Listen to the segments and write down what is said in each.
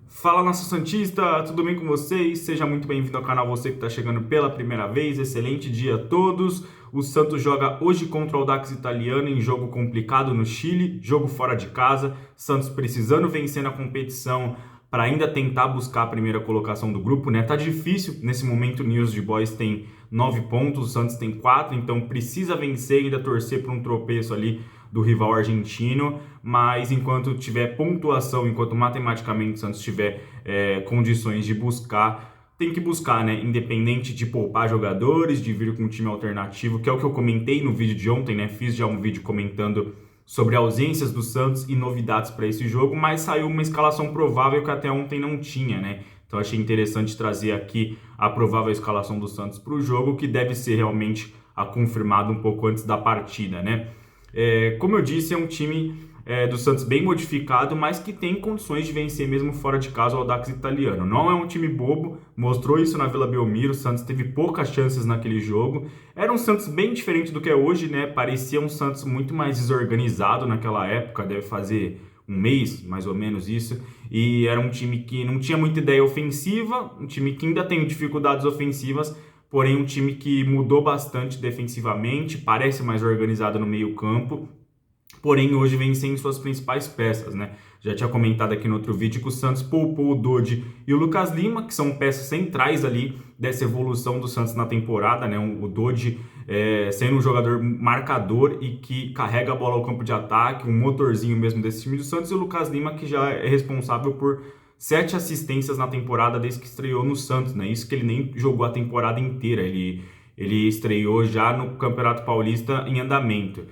Fala, nação santista, tudo bem com vocês? Seja muito bem-vindo ao canal, você que está chegando pela primeira vez. Excelente dia a todos. O Santos joga hoje contra o Audax Italiano em jogo complicado no Chile, jogo fora de casa. Santos precisando vencer na competição para ainda tentar buscar a primeira colocação do grupo, né? Tá difícil, nesse momento o News de Boys tem 9 pontos, o Santos tem 4, então precisa vencer e ainda torcer para um tropeço ali do rival argentino, mas enquanto tiver pontuação, enquanto matematicamente o Santos tiver condições de buscar, tem que buscar, né? Independente de poupar jogadores, de vir com um time alternativo, que é o que eu comentei no vídeo de ontem, né? Fiz já um vídeo comentando sobre ausências do Santos e novidades para esse jogo, mas saiu uma escalação provável que até ontem não tinha, né? Então achei interessante trazer aqui a provável escalação do Santos para o jogo, que deve ser realmente confirmado um pouco antes da partida, né? Como eu disse, é um time do Santos bem modificado, mas que tem condições de vencer mesmo fora de casa o Audax Italiano. Não é um time bobo, mostrou isso na Vila Belmiro, o Santos teve poucas chances naquele jogo. Era um Santos bem diferente do que é hoje, né? Parecia um Santos muito mais desorganizado naquela época, deve fazer um mês, mais ou menos isso, e era um time que não tinha muita ideia ofensiva, um time que ainda tem dificuldades ofensivas, porém um time que mudou bastante defensivamente, parece mais organizado no meio-campo, porém hoje vem sem suas principais peças, né? Já tinha comentado aqui no outro vídeo que o Santos poupou o Dodi e o Lucas Lima, que são peças centrais ali dessa evolução do Santos na temporada, né? O Dodi sendo um jogador marcador e que carrega a bola ao campo de ataque, um motorzinho mesmo desse time do Santos, e o Lucas Lima, que já é responsável por 7 assistências na temporada desde que estreou no Santos, né? Isso que ele nem jogou a temporada inteira, ele estreou já no Campeonato Paulista em andamento.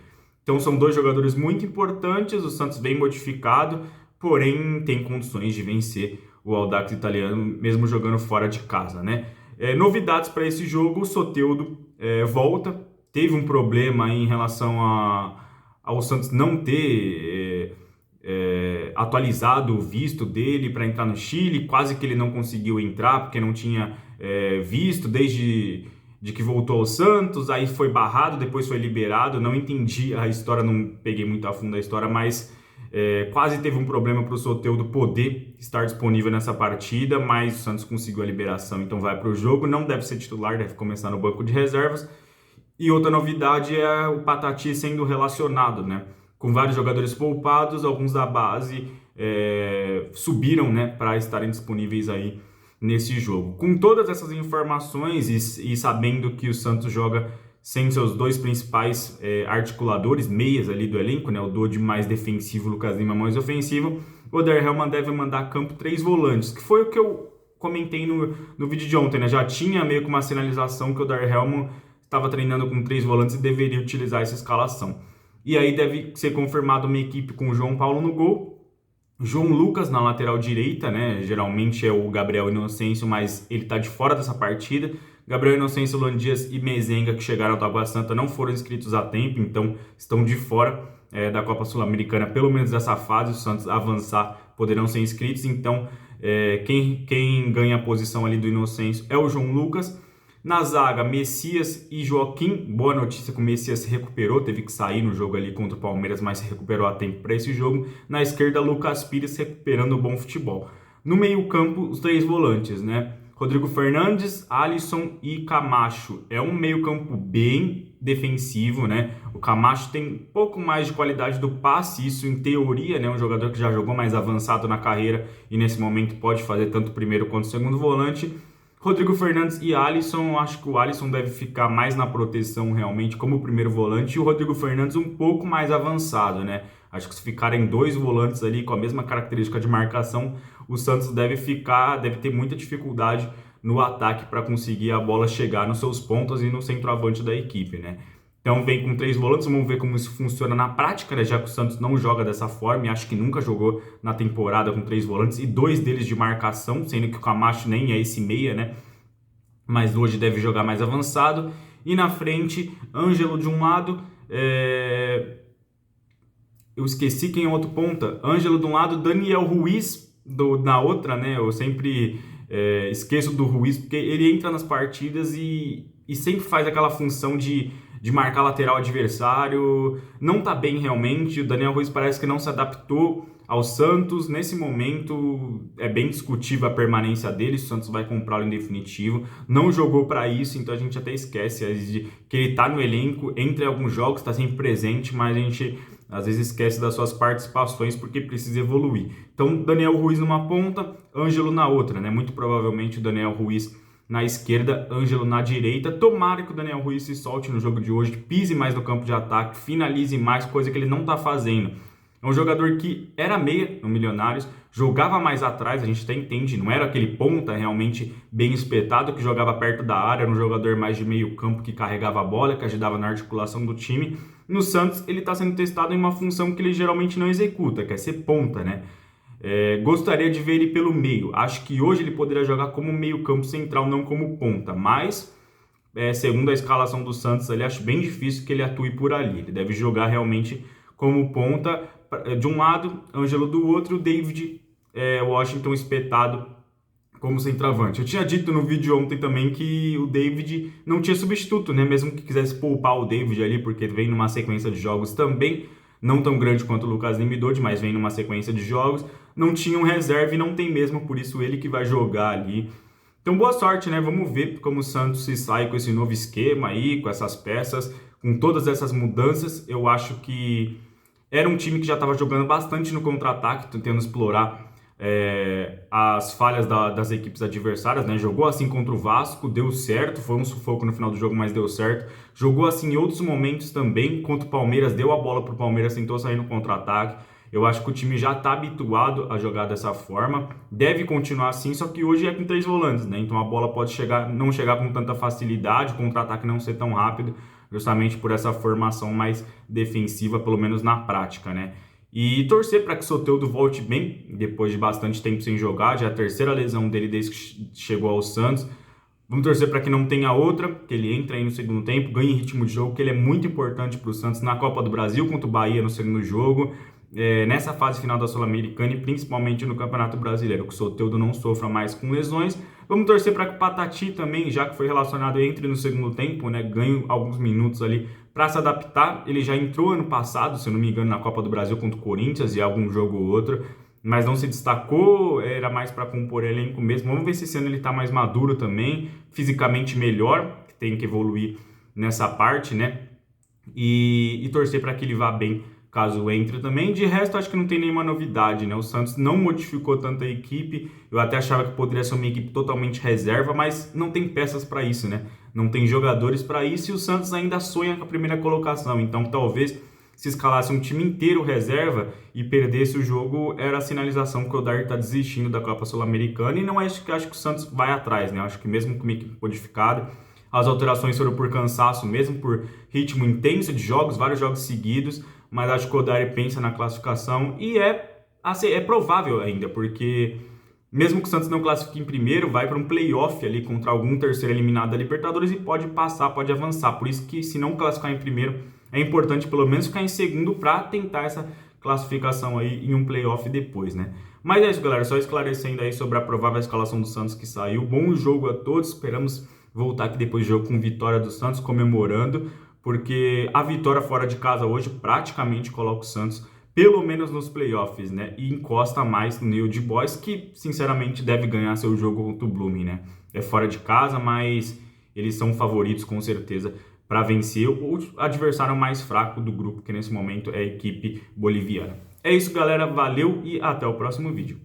Então são dois jogadores muito importantes, o Santos bem modificado, porém tem condições de vencer o Audax Italiano, mesmo jogando fora de casa, né? Novidades para esse jogo: o Soteldo volta, teve um problema em relação ao Santos não ter atualizado o visto dele para entrar no Chile, quase que ele não conseguiu entrar porque não tinha visto desde de que voltou ao Santos, aí foi barrado, depois foi liberado. Não entendi a história, não peguei muito a fundo a história, mas quase teve um problema para o Soteldo poder estar disponível nessa partida, mas o Santos conseguiu a liberação, então vai para o jogo. Não deve ser titular, deve começar no banco de reservas. E outra novidade é o Patati sendo relacionado, né? Com vários jogadores poupados, alguns da base subiram, né, para estarem disponíveis aí nesse jogo. Com todas essas informações e sabendo que o Santos joga sem seus dois principais articuladores, meias ali do elenco, né, o Dodi mais defensivo, o Lucas Lima mais ofensivo, o Oder Hellmann deve mandar a campo 3 volantes, que foi o que eu comentei no vídeo de ontem, né? Já tinha meio que uma sinalização que o Oder Hellmann estava treinando com 3 volantes e deveria utilizar essa escalação. E aí deve ser confirmada uma equipe com o João Paulo no gol, João Lucas na lateral direita, né? Geralmente é o Gabriel Inocêncio, mas ele tá de fora dessa partida. Gabriel Inocêncio, Luan Dias e Mezenga, que chegaram do Água Santa, não foram inscritos a tempo, então estão de fora da Copa Sul-Americana, pelo menos dessa fase. O Santos avançar, poderão ser inscritos. Então, quem ganha a posição ali do Inocêncio é o João Lucas. Na zaga, Messias e Joaquim. Boa notícia que o Messias se recuperou, teve que sair no jogo ali contra o Palmeiras, mas se recuperou a tempo para esse jogo. Na esquerda, Lucas Pires recuperando o bom futebol. No meio-campo, os 3 volantes, né? Rodrigo Fernandes, Alisson e Camacho. É um meio-campo bem defensivo, né? O Camacho tem um pouco mais de qualidade do passe, isso em teoria, né? Um jogador que já jogou mais avançado na carreira e nesse momento pode fazer tanto o primeiro quanto o segundo volante. Rodrigo Fernandes e Alisson, acho que o Alisson deve ficar mais na proteção realmente como primeiro volante, e o Rodrigo Fernandes um pouco mais avançado, né? Acho que se ficarem 2 volantes ali com a mesma característica de marcação, o Santos deve ter muita dificuldade no ataque para conseguir a bola chegar nos seus pontos e no centroavante da equipe, né? Então vem com 3 volantes, vamos ver como isso funciona na prática, né? Já que o Santos não joga dessa forma, e acho que nunca jogou na temporada com 3 volantes e 2 deles de marcação, sendo que o Camacho nem é esse meia, né? Mas hoje deve jogar mais avançado. E na frente, Ângelo de um lado, eu esqueci quem é o outro ponta. Ângelo de um lado, Daniel Ruiz na outra, né? Eu sempre esqueço do Ruiz, porque ele entra nas partidas e sempre faz aquela função de marcar lateral adversário. Não tá bem realmente. O Daniel Ruiz parece que não se adaptou ao Santos. Nesse momento é bem discutível a permanência dele, o Santos vai comprá-lo em definitivo. Não jogou para isso, então a gente até esquece de que ele tá no elenco, entre alguns jogos, está sempre presente, mas a gente às vezes esquece das suas participações porque precisa evoluir. Então, Daniel Ruiz numa ponta, Ângelo na outra, né? Muito provavelmente o Daniel Ruiz na esquerda, Ângelo na direita. Tomara que o Daniel Ruiz se solte no jogo de hoje, pise mais no campo de ataque, finalize mais, coisa que ele não está fazendo. É um jogador que era meia no Milionários, jogava mais atrás, a gente até entende, não era aquele ponta realmente bem espetado que jogava perto da área, era um jogador mais de meio campo que carregava a bola, que ajudava na articulação do time. No Santos, ele está sendo testado em uma função que ele geralmente não executa, que é ser ponta, né? Gostaria de ver ele pelo meio. Acho que hoje ele poderia jogar como meio campo central, não como ponta, mas segundo a escalação do Santos, ali acho bem difícil que ele atue por ali. Ele deve jogar realmente como ponta de um lado, Ângelo do outro, David Washington espetado como centroavante. Eu tinha dito no vídeo ontem também que o David não tinha substituto, né? Mesmo que quisesse poupar o David ali, porque vem numa sequência de jogos também, não tão grande quanto o Lucas Lima e Dodi, mas vem numa sequência de jogos. Não tinha um reserva e não tem mesmo, por isso ele que vai jogar ali. Então boa sorte, né? Vamos ver como o Santos se sai com esse novo esquema aí, com essas peças, com todas essas mudanças. Eu acho que era um time que já estava jogando bastante no contra-ataque, tentando explorar as falhas das equipes adversárias, né? Jogou assim contra o Vasco, deu certo, foi um sufoco no final do jogo, mas deu certo. Jogou assim em outros momentos também, contra o Palmeiras, deu a bola para o Palmeiras, tentou sair no contra-ataque. Eu acho que o time já está habituado a jogar dessa forma, deve continuar assim, só que hoje é com 3 volantes, né? Então a bola pode não chegar com tanta facilidade, o contra-ataque não ser tão rápido, justamente por essa formação mais defensiva, pelo menos na prática, né? E torcer para que o Soteldo volte bem, depois de bastante tempo sem jogar, já é a terceira lesão dele desde que chegou ao Santos. Vamos torcer para que não tenha outra, que ele entre aí no segundo tempo, ganhe ritmo de jogo, que ele é muito importante para o Santos na Copa do Brasil contra o Bahia no segundo jogo, nessa fase final da Sul-Americana e principalmente no Campeonato Brasileiro, que o Soteldo não sofra mais com lesões. Vamos torcer para que o Patati também, já que foi relacionado, entre no segundo tempo, né, ganhe alguns minutos ali para se adaptar. Ele já entrou ano passado, se eu não me engano, na Copa do Brasil contra o Corinthians e algum jogo ou outro, mas não se destacou, era mais para compor elenco mesmo. Vamos ver se esse ano ele está mais maduro também, fisicamente melhor, tem que evoluir nessa parte, né? E torcer para que ele vá bem caso entre também. De resto, acho que não tem nenhuma novidade, né? O Santos não modificou tanto a equipe. Eu até achava que poderia ser uma equipe totalmente reserva, mas não tem peças para isso, né? Não tem jogadores para isso e o Santos ainda sonha com a primeira colocação. Então, talvez se escalasse um time inteiro reserva e perdesse o jogo, era a sinalização que o Odair está desistindo da Copa Sul-Americana. E não acho que o Santos vai atrás, né? Acho que mesmo com uma equipe modificada, as alterações foram por cansaço, mesmo por ritmo intenso de jogos, vários jogos seguidos, mas acho que o Odair pensa na classificação e é provável ainda, porque mesmo que o Santos não classifique em primeiro, vai para um playoff ali contra algum terceiro eliminado da Libertadores e pode passar, pode avançar. Por isso que se não classificar em primeiro, é importante pelo menos ficar em segundo para tentar essa classificação aí em um playoff depois, né? Mas é isso, galera, só esclarecendo aí sobre a provável escalação do Santos que saiu. Bom jogo a todos, esperamos voltar aqui depois do jogo com vitória do Santos, comemorando, porque a vitória fora de casa hoje praticamente coloca o Santos pelo menos nos playoffs, né? E encosta mais no New Old Boys, que sinceramente deve ganhar seu jogo contra o Blooming, né? É fora de casa, mas eles são favoritos com certeza para vencer o adversário mais fraco do grupo, que nesse momento é a equipe boliviana. É isso, galera. Valeu e até o próximo vídeo.